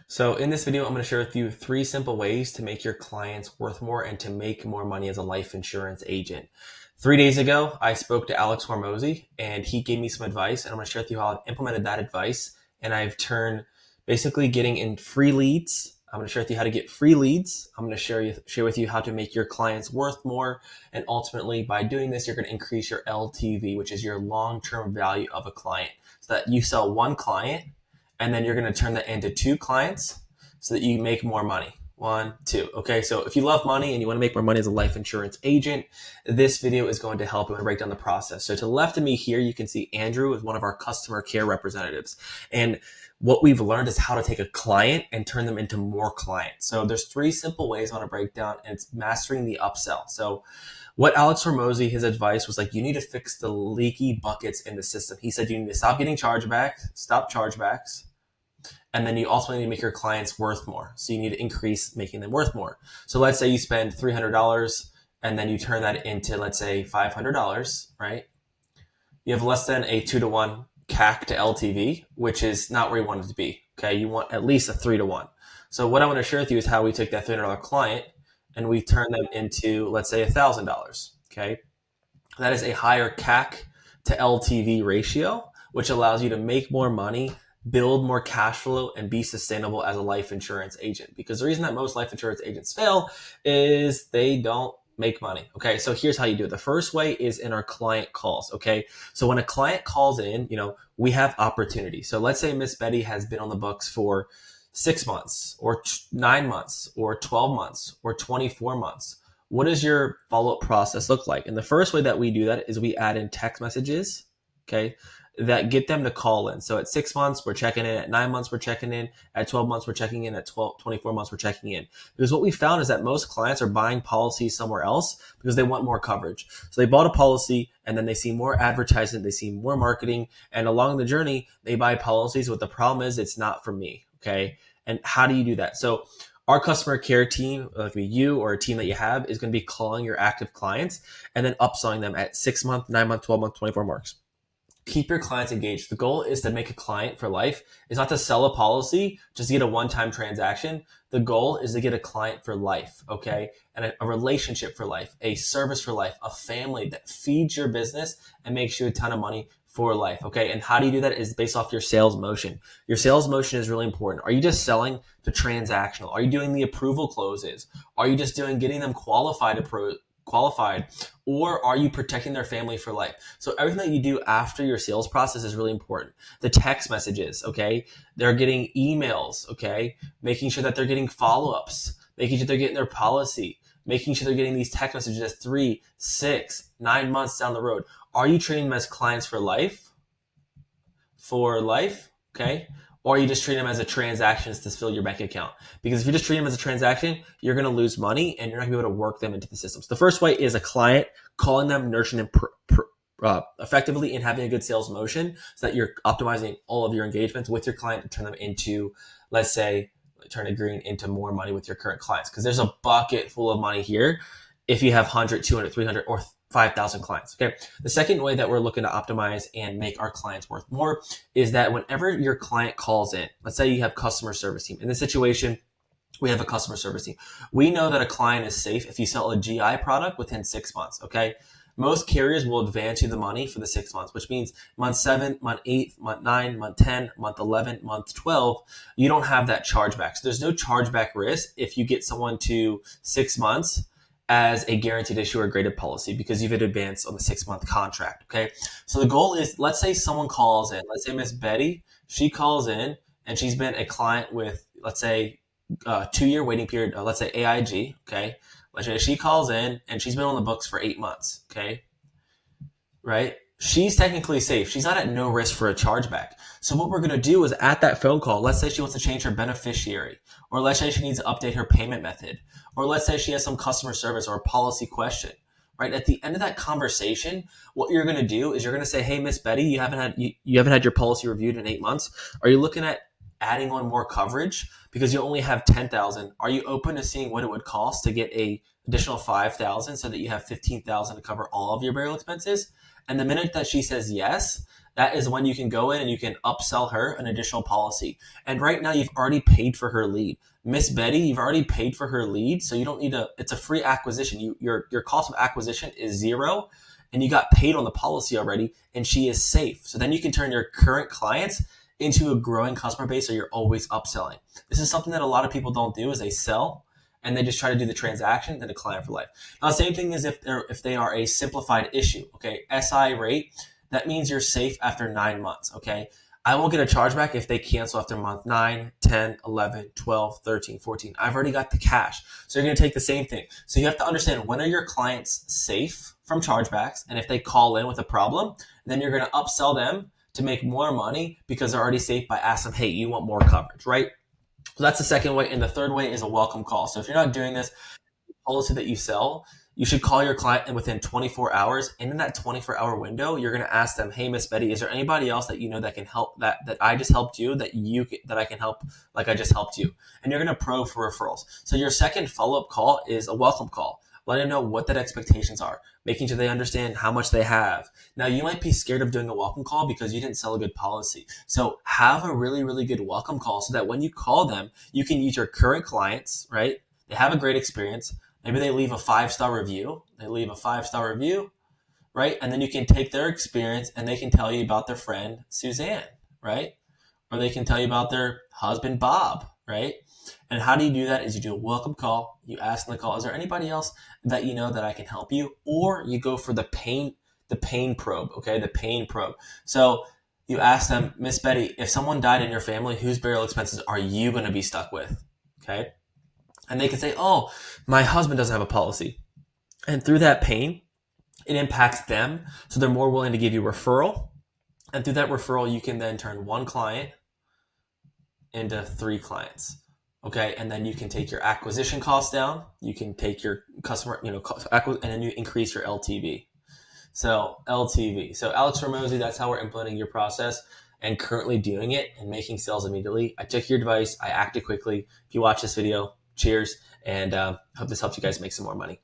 So in this video, I'm going to share with you 3 simple ways to make your clients worth more and to make more money as a life insurance agent. 3 days ago, I spoke to Alex Hormozi and he gave me some advice, and I'm going to share with you how I've implemented that advice. And I've turned basically getting in free leads. I'm going to share with you how to get free leads. I'm going to share with you how to make your clients worth more. And ultimately, by doing this, you're going to increase your LTV, which is your long-term value of a client, so that you sell one client and then you're going to turn that into 2 clients so that you make more money. 1, 2. Okay, so if you love money and you want to make more money as a life insurance agent, this video is going to help you and break down the process. So to the left of me here, you can see Andrew is one of our customer care representatives. And what we've learned is how to take a client and turn them into more clients. So there's 3 simple ways I want to break down, and it's mastering the upsell. So what Alex Hormozi, his advice was like, you need to fix the leaky buckets in the system. He said you need to stop getting stop chargebacks, and then you also need to make your clients worth more. So you need to increase making them worth more. So let's say you spend $300 and then you turn that into, let's say, $500, right? You have less than a 2-to-1 CAC to LTV, which is not where you want it to be. Okay, you want at least a 3-to-1. So what I want to share with you is how we took that $300 client and we turned them into, let's say, $1,000. Okay, that is a higher CAC to LTV ratio, which allows you to make more money, build more cash flow, and be sustainable as a life insurance agent. Because the reason that most life insurance agents fail is they don't make money. Okay, so here's how you do it. The first way is in our client calls. Okay, so when a client calls in, we have opportunity. So let's say Miss Betty has been on the books for 6 months or 9 months or 12 months or 24 months. What does your follow-up process look like? And the first way that we do that is we add in text messages, okay, that get them to call in. So at 6 months, we're checking in. At 9 months, we're checking in. At 12 months, we're checking in. At 24 months, we're checking in. Because what we found is that most clients are buying policies somewhere else because they want more coverage. So they bought a policy and then they see more advertising, they see more marketing, and along the journey, they buy policies. But the problem is it's not for me, okay? And how do you do that? So our customer care team, like you or a team that you have, is going to be calling your active clients and then upselling them at 6 month, 9 month, 12 month, 24 marks. Keep your clients engaged. The goal is to make a client for life. It's not to sell a policy, just to get a one-time transaction. The goal is to get a client for life, okay? And a relationship for life, a service for life, a family that feeds your business and makes you a ton of money for life, okay? And how do you do that is based off your sales motion. Your sales motion is really important. Are you just selling to transactional? Are you doing the approval closes? Are you just getting them qualified, or are you protecting their family for life? So everything that you do after your sales process is really important. The text messages, okay? They're getting emails, okay? Making sure that they're getting follow-ups, making sure they're getting their policy, making sure they're getting these text messages at 3, 6, 9 months down the road. Are you treating them as clients for life? For life, okay? Or are you just treating them as a transaction to fill your bank account? Because if you just treat them as a transaction, you're going to lose money and you're not going to be able to work them into the system. So the first way is a client, calling them, nurturing them effectively, and having a good sales motion so that you're optimizing all of your engagements with your client to turn them into, let's say, turn a green into more money with your current clients. Because there's a bucket full of money here if you have 100, 200, 300, or 5,000 clients. Okay. The second way that we're looking to optimize and make our clients worth more is that whenever your client calls in, let's say you have customer service team. In this situation, we have a customer service team. We know that a client is safe if you sell a GI product within 6 months. Okay. Most carriers will advance you the money for the 6 months, which means month 7, month 8, month 9, month 10, month 11, month 12, you don't have that chargeback. So there's no chargeback risk if you get someone to 6 months as a guaranteed issue or graded policy because you've advanced on the 6-month contract. Okay. So the goal is, let's say someone calls in, let's say Miss Betty, she calls in and she's been a client with, let's say, 2-year waiting period, let's say AIG. Okay. Let's say she calls in and she's been on the books for 8 months. Okay. Right. She's technically safe. She's not at no risk for a chargeback. So what we're going to do is at that phone call, let's say she wants to change her beneficiary, or let's say she needs to update her payment method, or let's say she has some customer service or a policy question, right? At the end of that conversation, what you're going to do is you're going to say, hey, Miss Betty, you haven't had your policy reviewed in 8 months. Are you looking at adding on more coverage because you only have 10,000? Are you open to seeing what it would cost to get a additional 5,000 so that you have 15,000 to cover all of your burial expenses? And the minute that she says yes, that is when you can go in and you can upsell her an additional policy. And right now you've already paid for her lead. Miss Betty, you've already paid for her lead, so you don't need it's a free acquisition. Your cost of acquisition is zero, and you got paid on the policy already, and she is safe. So then you can turn your current clients into a growing customer base, so you're always upselling. This is something that a lot of people don't do, is they sell and they just try to do the transaction and a client for life. Now, the same thing is if they are a simplified issue, okay, SI rate, that means you're safe after 9 months, okay? I will get a chargeback if they cancel after month 9, 10, 11, 12, 13, 14. I've already got the cash. So you're going to take the same thing. So you have to understand, when are your clients safe from chargebacks? And if they call in with a problem, then you're going to upsell them to make more money because they're already safe by asking them, hey, you want more coverage, right? So that's the second way. And the third way is a welcome call. So if you're not doing this, policy that you sell, you should call your client within 24 hours. And in that 24-hour window, you're going to ask them, hey, Miss Betty, is there anybody else that you know that can help, that I just helped you, that I can help like I just helped you? And you're going to probe for referrals. So your second follow-up call is a welcome call. Let them know what their expectations are, making sure they understand how much they have. Now, you might be scared of doing a welcome call because you didn't sell a good policy. So have a really, really good welcome call so that when you call them, you can use your current clients, right? They have a great experience. Maybe they leave a 5-star review. Right? And then you can take their experience and they can tell you about their friend, Suzanne, right? Or they can tell you about their husband, Bob, right? And how do you do that is you do a welcome call. You ask in the call, is there anybody else that you know that I can help you? Or you go for the pain probe, okay? The pain probe. So you ask them, Miss Betty, if someone died in your family, whose burial expenses are you going to be stuck with? Okay? And they can say, oh, my husband doesn't have a policy. And through that pain, it impacts them. So they're more willing to give you a referral. And through that referral, you can then turn one client into 3 clients. Okay. And then you can take your acquisition costs down. You can take your customer, and then you increase your LTV. So LTV. So Alex Hormozi, that's how we're implementing your process and currently doing it and making sales immediately. I took your advice. I acted quickly. If you watch this video, cheers. And hope this helps you guys make some more money.